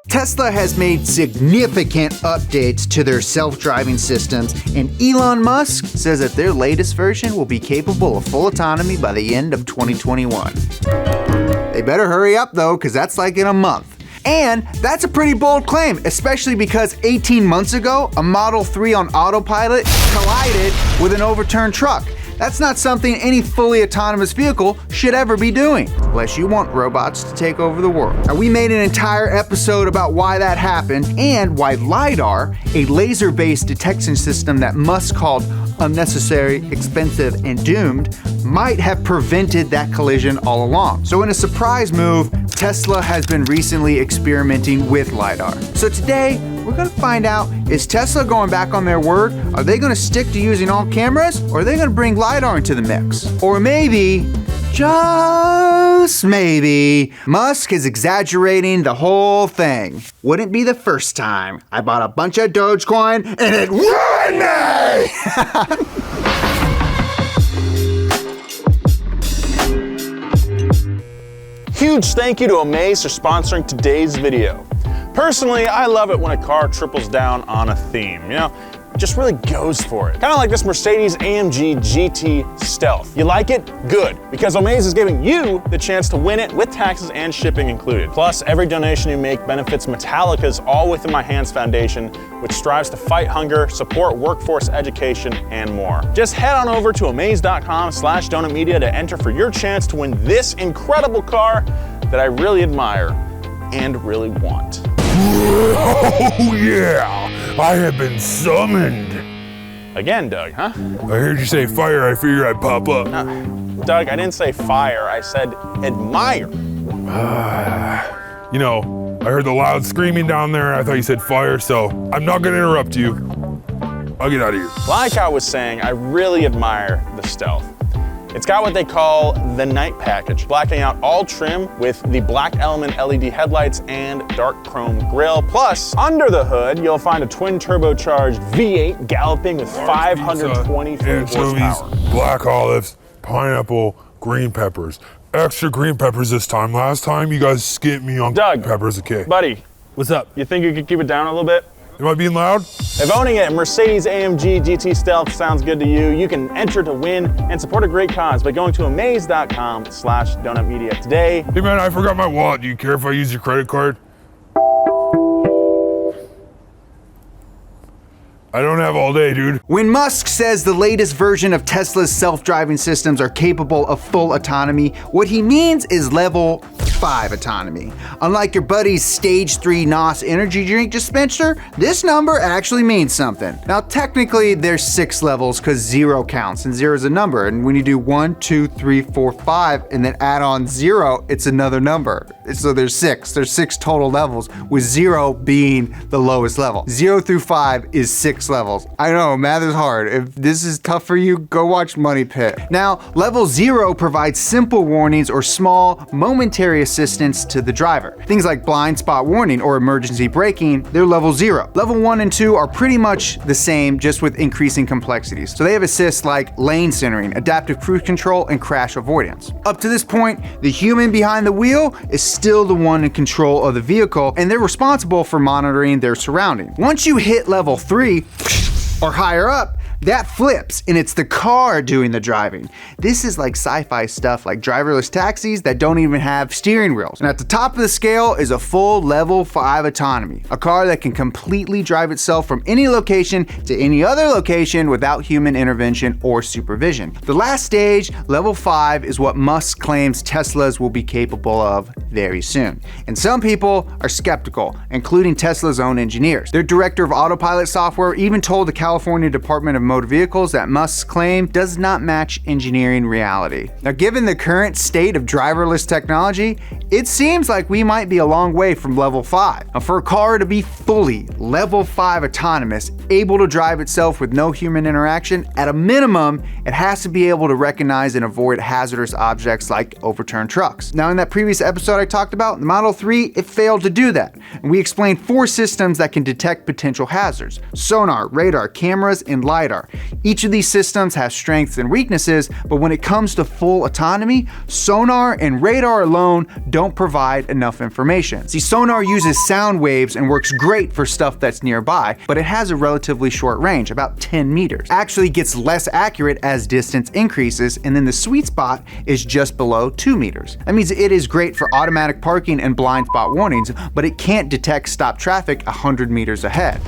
Tesla has made significant updates to their self-driving systems, and Elon Musk says that their latest version will be capable of full autonomy by the end of 2021. They better hurry up though, because that's like in a month. And that's a pretty bold claim, especially because 18 months ago, a Model 3 on autopilot collided with an overturned truck. That's not something any fully autonomous vehicle should ever be doing, unless you want robots to take over the world. Now, we made an entire episode about why that happened and why LiDAR, a laser-based detection system that Musk called unnecessary, expensive, and doomed, might have prevented that collision all along. So in a surprise move, Tesla has been recently experimenting with LiDAR. So today, we're gonna find out, is Tesla going back on their word? Are they gonna stick to using all cameras? Or are they gonna bring LiDAR into the mix? Or maybe, just maybe, Musk is exaggerating the whole thing. Wouldn't be the first time I bought a bunch of Dogecoin and it ruined me! Huge thank you to Amaze for sponsoring today's video. Personally, I love it when a car triples down on a theme, you know? Just really goes for it. Kind of like this Mercedes-AMG GT Stealth. You like it? Good, because Amaze is giving you the chance to win it with taxes and shipping included. Plus, every donation you make benefits Metallica's All Within My Hands Foundation, which strives to fight hunger, support workforce education, and more. Just head on over to amaze.com/donutmedia to enter for your chance to win this incredible car that I really admire and really want. Oh yeah! I have been summoned. Again, Doug, huh? I heard you say fire, I figured I'd pop up. Doug, I didn't say fire, I said admire. You know, I heard the loud screaming down there, I thought you said fire, so I'm not gonna interrupt you. I'll get out of here. Like I was saying, I really admire the Stealth. It's got what they call the night package, blacking out all trim with the black element LED headlights and dark chrome grille. Plus, under the hood, you'll find a twin turbocharged V8 galloping with 524 horsepower. Black olives, pineapple, green peppers. Extra green peppers this time. Last time you guys skipped me on Doug, peppers, okay? Buddy, what's up? You think you could keep it down a little bit? Am I being loud? If owning a Mercedes-AMG GT Stealth sounds good to you, you can enter to win and support a great cause by going to amaze.com/donutmedia today. Hey man, I forgot my wallet. Do you care if I use your credit card? I don't have all day, dude. When Musk says the latest version of Tesla's self-driving systems are capable of full autonomy, what he means is level 5 autonomy. Unlike your buddy's stage 3 NOS energy drink dispenser, this number actually means something. Now technically there's 6 levels because 0 counts and 0 is a number, and when you do 1, 2, 3, 4, 5 and then add on 0, it's another number. So there's 6 total levels, with 0 being the lowest level. 0 through 5 is 6 levels. I know, math is hard. If this is tough for you, go watch Money Pit. Now, level 0 provides simple warnings or small, momentary assistance to the driver. Things like blind spot warning or emergency braking, they're level 0. Level 1 and 2 are pretty much the same, just with increasing complexities. So they have assists like lane centering, adaptive cruise control, and crash avoidance. Up to this point, the human behind the wheel is still the one in control of the vehicle, and they're responsible for monitoring their surroundings. Once you hit level 3, or higher up, that flips and it's the car doing the driving. This is like sci-fi stuff like driverless taxis that don't even have steering wheels. And at the top of the scale is a full level 5 autonomy, a car that can completely drive itself from any location to any other location without human intervention or supervision. The last stage, level 5, is what Musk claims Teslas will be capable of very soon. And some people are skeptical, including Tesla's own engineers. Their director of autopilot software even told the California Department of Motor Vehicles that Musk's claim does not match engineering reality. Now, given the current state of driverless technology, it seems like we might be a long way from level 5. Now, for a car to be fully level 5 autonomous, able to drive itself with no human interaction, at a minimum, it has to be able to recognize and avoid hazardous objects like overturned trucks. Now, in that previous episode I talked about, the Model 3, it failed to do that. And we explained 4 systems that can detect potential hazards: sonar, radar, cameras, and LiDAR. radar. Each of these systems has strengths and weaknesses, but when it comes to full autonomy, sonar and radar alone don't provide enough information. See, sonar uses sound waves and works great for stuff that's nearby, but it has a relatively short range, about 10 meters. Actually gets less accurate as distance increases, and then the sweet spot is just below 2 meters. That means it is great for automatic parking and blind spot warnings, but it can't detect stop traffic 100 meters ahead.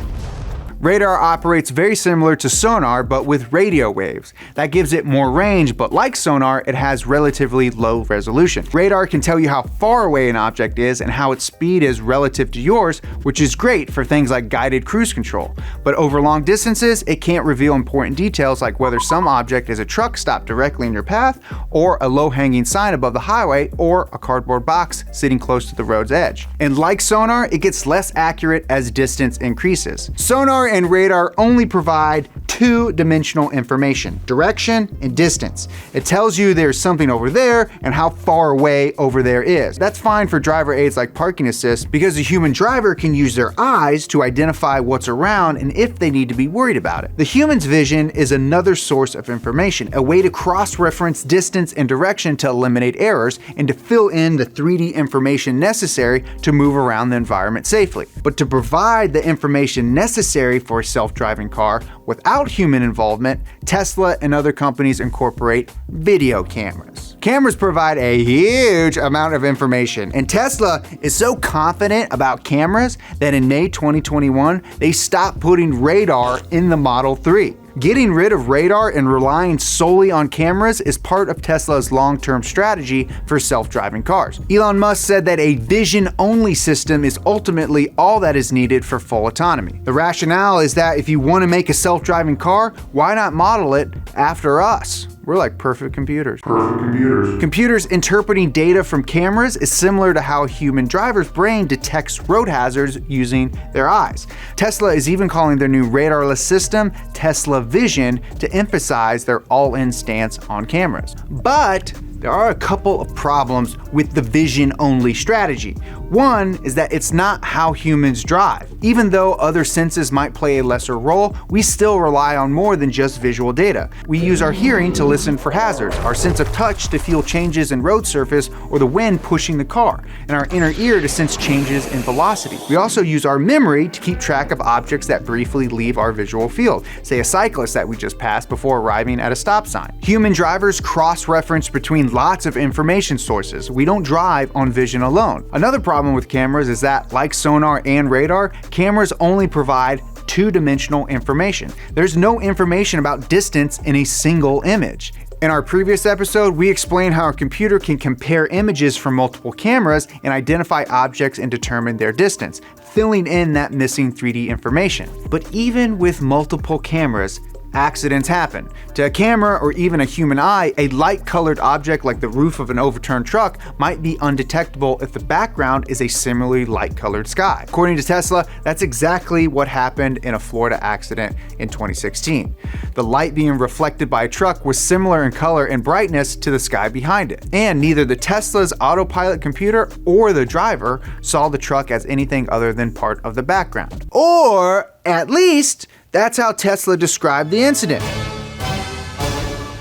Radar operates very similar to sonar, but with radio waves. That gives it more range, but like sonar, it has relatively low resolution. Radar can tell you how far away an object is and how its speed is relative to yours, which is great for things like guided cruise control. But over long distances, it can't reveal important details like whether some object is a truck stopped directly in your path, or a low-hanging sign above the highway, or a cardboard box sitting close to the road's edge. And like sonar, it gets less accurate as distance increases. Sonar and radar only provide two-dimensional information, direction and distance. It tells you there's something over there and how far away over there is. That's fine for driver aids like parking assist because the human driver can use their eyes to identify what's around and if they need to be worried about it. The human's vision is another source of information, a way to cross-reference distance and direction to eliminate errors and to fill in the 3D information necessary to move around the environment safely. But to provide the information necessary for a self-driving car without human involvement, Tesla and other companies incorporate video cameras. Cameras provide a huge amount of information, and Tesla is so confident about cameras that in May 2021, they stopped putting radar in the Model 3. Getting rid of radar and relying solely on cameras is part of Tesla's long-term strategy for self-driving cars. Elon Musk said that a vision-only system is ultimately all that is needed for full autonomy. The rationale is that if you want to make a self-driving car, why not model it after us? We're like perfect computers. Computers interpreting data from cameras is similar to how a human driver's brain detects road hazards using their eyes. Tesla is even calling their new radarless system Tesla Vision to emphasize their all-in stance on cameras. But there are a couple of problems with the vision-only strategy. One is that it's not how humans drive. Even though other senses might play a lesser role, we still rely on more than just visual data. We use our hearing to listen for hazards, our sense of touch to feel changes in road surface or the wind pushing the car, and our inner ear to sense changes in velocity. We also use our memory to keep track of objects that briefly leave our visual field, say a cyclist that we just passed before arriving at a stop sign. Human drivers cross-reference between lots of information sources. We don't drive on vision alone. Another problem with cameras is that, like sonar and radar, cameras only provide two-dimensional information. There's no information about distance in a single image. In our previous episode, we explained how a computer can compare images from multiple cameras and identify objects and determine their distance, filling in that missing 3D information. But even with multiple cameras, accidents happen. To a camera or even a human eye, a light-colored object like the roof of an overturned truck might be undetectable if the background is a similarly light-colored sky. According to Tesla, that's exactly what happened in a Florida accident in 2016. The light being reflected by a truck was similar in color and brightness to the sky behind it. And neither the Tesla's autopilot computer or the driver saw the truck as anything other than part of the background. Or, at least, that's how Tesla described the incident.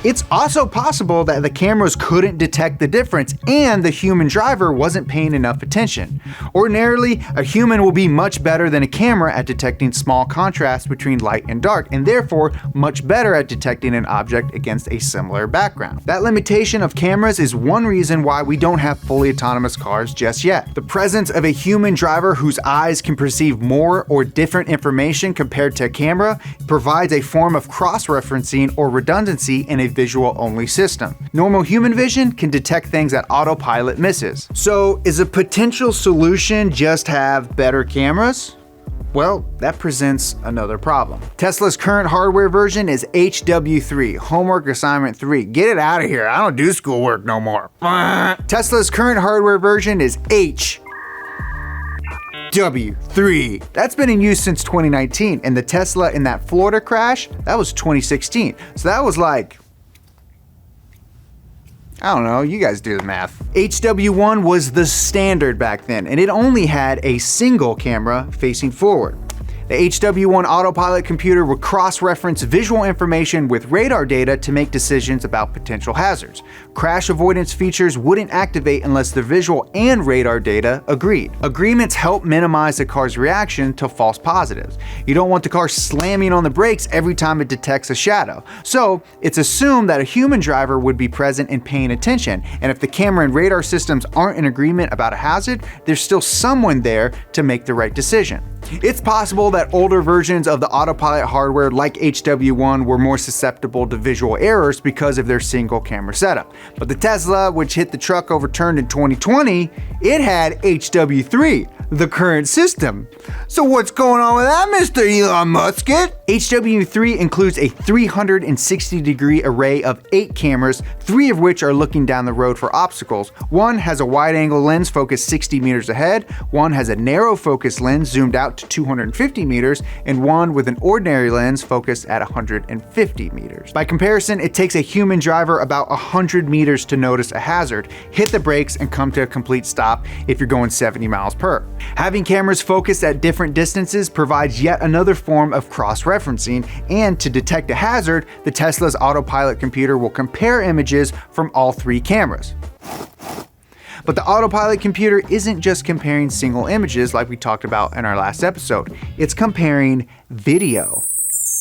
It's also possible that the cameras couldn't detect the difference and the human driver wasn't paying enough attention. Ordinarily, a human will be much better than a camera at detecting small contrasts between light and dark, and therefore much better at detecting an object against a similar background. That limitation of cameras is one reason why we don't have fully autonomous cars just yet. The presence of a human driver whose eyes can perceive more or different information compared to a camera provides a form of cross-referencing or redundancy in a visual-only system. Normal human vision can detect things that autopilot misses. So, is a potential solution just have better cameras? Well, that presents another problem. Tesla's current hardware version is HW3, Homework Assignment 3. Get it out of here, I don't do schoolwork no more. Tesla's current hardware version is HW3. That's been in use since 2019, and the Tesla in that Florida crash, that was 2016. So that was like, I don't know, you guys do the math. HW1 was the standard back then, and it only had a single camera facing forward. The HW1 autopilot computer would cross-reference visual information with radar data to make decisions about potential hazards. Crash avoidance features wouldn't activate unless the visual and radar data agreed. Agreements help minimize the car's reaction to false positives. You don't want the car slamming on the brakes every time it detects a shadow. So it's assumed that a human driver would be present and paying attention, and if the camera and radar systems aren't in agreement about a hazard, there's still someone there to make the right decision. It's possible that older versions of the autopilot hardware like HW1 were more susceptible to visual errors because of their single camera setup. But the Tesla, which hit the truck overturned in 2020, it had HW3, the current system. So what's going on with that, Mr. Elon Musk? HW3 includes a 360-degree array of 8 cameras, 3 of which are looking down the road for obstacles. One has a wide-angle lens focused 60 meters ahead, one has a narrow focus lens zoomed out to 250 meters, and one with an ordinary lens focused at 150 meters. By comparison, it takes a human driver about 100 meters to notice a hazard, hit the brakes, and come to a complete stop if you're going 70 miles per. Having cameras focused at different distances provides yet another form of cross-referencing, and to detect a hazard, the Tesla's autopilot computer will compare images from all 3 cameras. But the autopilot computer isn't just comparing single images like we talked about in our last episode. It's comparing video.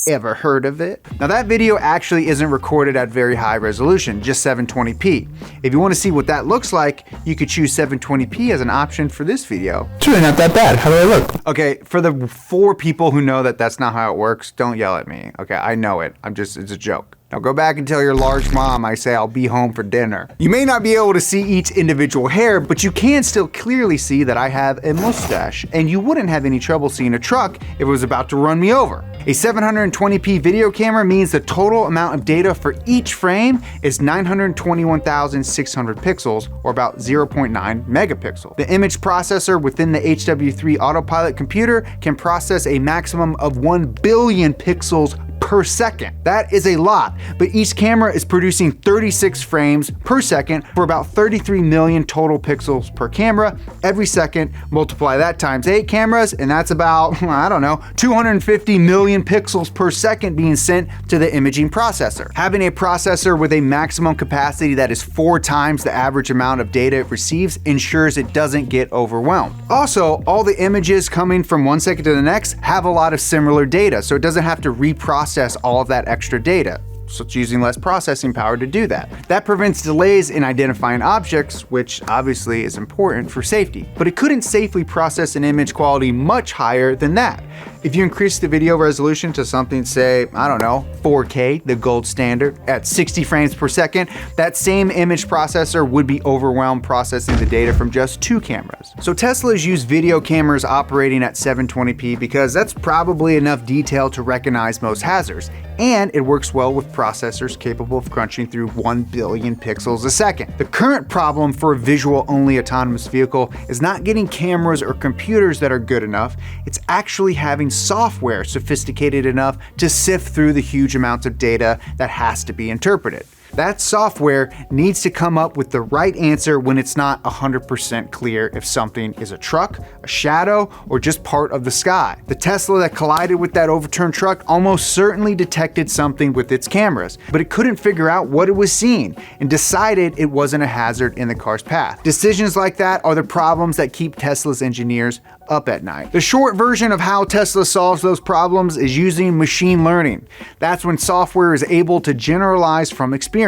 Ever heard of it? Now that video actually isn't recorded at very high resolution, just 720p. If you want to see what that looks like, you could choose 720p as an option for this video. It's really not that bad. How do I look? Okay, for the 4 people who know that that's not how it works, don't yell at me. Okay, I know it. It's a joke. Now go back and tell your large mom I say I'll be home for dinner. You may not be able to see each individual hair, but you can still clearly see that I have a mustache, and you wouldn't have any trouble seeing a truck if it was about to run me over. A 720p video camera means the total amount of data for each frame is 921,600 pixels, or about 0.9 megapixel. The image processor within the HW3 autopilot computer can process a maximum of 1 billion pixels per second. That is a lot, but each camera is producing 36 frames per second for about 33 million total pixels per camera every second. Multiply that times 8 cameras, and that's about, I don't know, 250 million pixels per second being sent to the imaging processor. Having a processor with a maximum capacity that is 4 times the average amount of data it receives ensures it doesn't get overwhelmed. Also, all the images coming from one second to the next have a lot of similar data, so it doesn't have to reprocess all of that extra data. So it's using less processing power to do that. That prevents delays in identifying objects, which obviously is important for safety. But it couldn't safely process an image quality much higher than that. If you increase the video resolution to something, say, I don't know, 4K, the gold standard, at 60 frames per second, that same image processor would be overwhelmed processing the data from just 2 cameras. So Tesla's use video cameras operating at 720p because that's probably enough detail to recognize most hazards, and it works well with processors capable of crunching through 1 billion pixels a second. The current problem for a visual-only autonomous vehicle is not getting cameras or computers that are good enough, it's actually having software sophisticated enough to sift through the huge amounts of data that has to be interpreted. That software needs to come up with the right answer when it's not 100% clear if something is a truck, a shadow, or just part of the sky. The Tesla that collided with that overturned truck almost certainly detected something with its cameras, but it couldn't figure out what it was seeing and decided it wasn't a hazard in the car's path. Decisions like that are the problems that keep Tesla's engineers up at night. The short version of how Tesla solves those problems is using machine learning. That's when software is able to generalize from experience.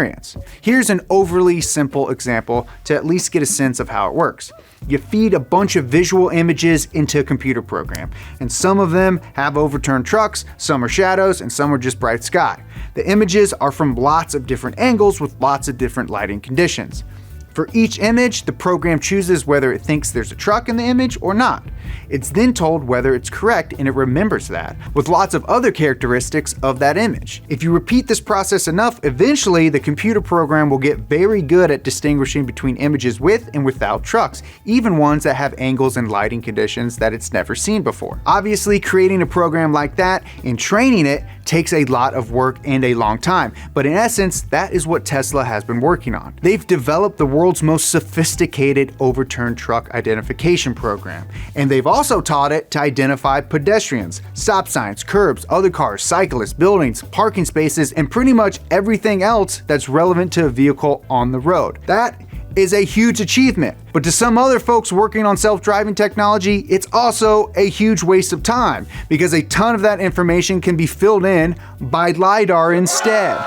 Here's an overly simple example to at least get a sense of how it works. You feed a bunch of visual images into a computer program, and some of them have overturned trucks, some are shadows, and some are just bright sky. The images are from lots of different angles with lots of different lighting conditions. For each image, the program chooses whether it thinks there's a truck in the image or not. It's then told whether it's correct, and it remembers that, with lots of other characteristics of that image. If you repeat this process enough, eventually the computer program will get very good at distinguishing between images with and without trucks, even ones that have angles and lighting conditions that it's never seen before. Obviously, creating a program like that and training it takes a lot of work and a long time, but in essence, that is what Tesla has been working on. They've developed the world's most sophisticated overturned truck identification program, and they've also taught it to identify pedestrians, stop signs, curbs, other cars, cyclists, buildings, parking spaces, and pretty much everything else that's relevant to a vehicle on the road. That is a huge achievement, but to some other folks working on self-driving technology, it's also a huge waste of time because a ton of that information can be filled in by LiDAR instead.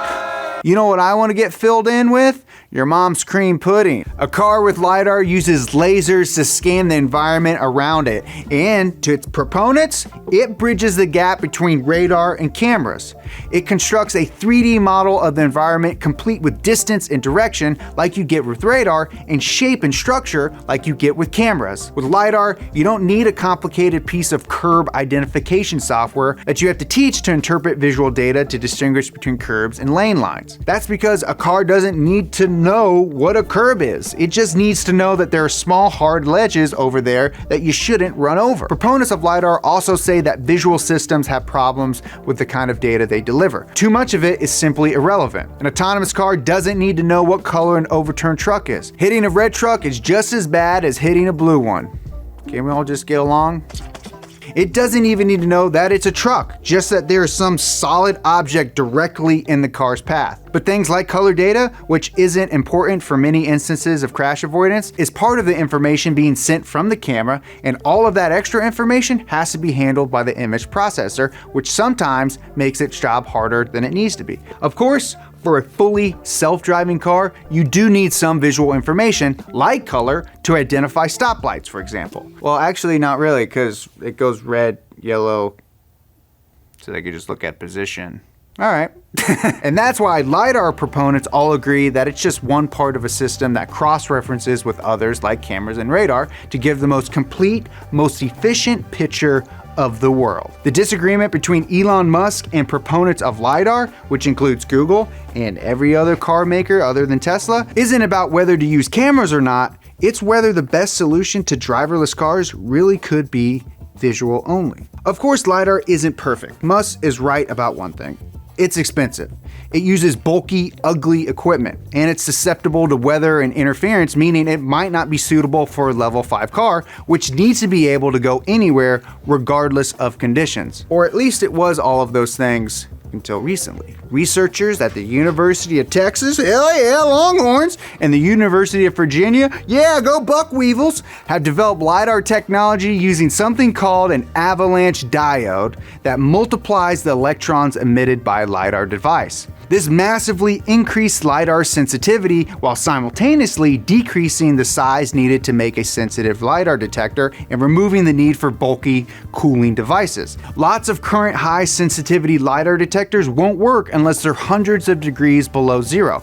You know what I want to get filled in with? Your mom's cream pudding. A car with LiDAR uses lasers to scan the environment around it, and to its proponents, it bridges the gap between radar and cameras. It constructs a 3D model of the environment complete with distance and direction like you get with radar, and shape and structure like you get with cameras. With LiDAR, you don't need a complicated piece of curb identification software that you have to teach to interpret visual data to distinguish between curbs and lane lines. That's because a car doesn't need to know what a curb is. It just needs to know that there are small hard ledges over there that you shouldn't run over. Proponents of LiDAR also say that visual systems have problems with the kind of data they deliver. Too much of it is simply irrelevant. An autonomous car doesn't need to know what color an overturned truck is. Hitting a red truck is just as bad as hitting a blue one. Can we all just get along? It doesn't even need to know that it's a truck, just that there is some solid object directly in the car's path. But things like color data, which isn't important for many instances of crash avoidance, is part of the information being sent from the camera, and all of that extra information has to be handled by the image processor, which sometimes makes its job harder than it needs to be. Of course, for a fully self-driving car, you do need some visual information, like color, to identify stoplights, for example. Well, actually not really, because it goes red, yellow, so they could just look at position. All right. And that's why LiDAR proponents all agree that it's just one part of a system that cross-references with others like cameras and radar to give the most complete, most efficient picture of the world. The disagreement between Elon Musk and proponents of LiDAR, which includes Google and every other car maker other than Tesla, isn't about whether to use cameras or not, it's whether the best solution to driverless cars really could be visual only. Of course, LiDAR isn't perfect. Musk is right about one thing. It's expensive. It uses bulky, ugly equipment, and it's susceptible to weather and interference, meaning it might not be suitable for a level 5 car, which needs to be able to go anywhere regardless of conditions. Or at least it was all of those things until recently. Researchers at the University of Texas, hell yeah, Longhorns, and the University of Virginia, yeah, go Buckweevils, have developed LiDAR technology using something called an avalanche diode that multiplies the electrons emitted by a LiDAR device. This massively increased LiDAR sensitivity while simultaneously decreasing the size needed to make a sensitive LiDAR detector and removing the need for bulky cooling devices. Lots of current high sensitivity LiDAR detectors won't work unless they're hundreds of degrees below zero.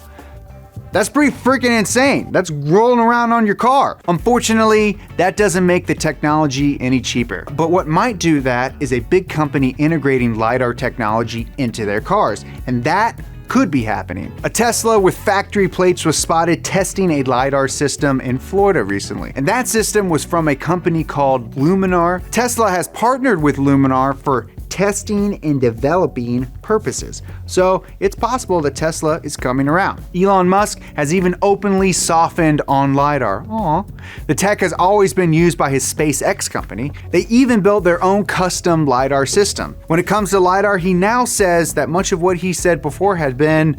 That's pretty freaking insane. That's rolling around on your car. Unfortunately, that doesn't make the technology any cheaper. But what might do that is a big company integrating LiDAR technology into their cars, and that could be happening. A Tesla with factory plates was spotted testing a LiDAR system in Florida recently, and that system was from a company called LUMINAR. Tesla has partnered with LUMINAR for testing and developing purposes. So it's possible that Tesla is coming around. Elon Musk has even openly softened on LiDAR. Aww. The tech has always been used by his SpaceX company. They even built their own custom LiDAR system. When it comes to LiDAR, he now says that much of what he said before had been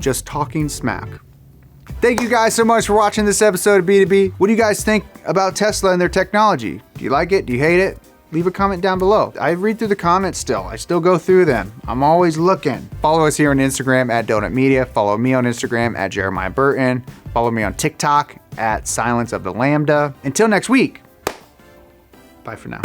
just talking smack. Thank you guys so much for watching this episode of B2B. What do you guys think about Tesla and their technology? Do you like it? Do you hate it? Leave a comment down below. I read through the comments still. I still go through them. I'm always looking. Follow us here on Instagram at Donut Media. Follow me on Instagram at Jeremiah Burton. Follow me on TikTok at Silence of the Lambda. Until next week, bye for now.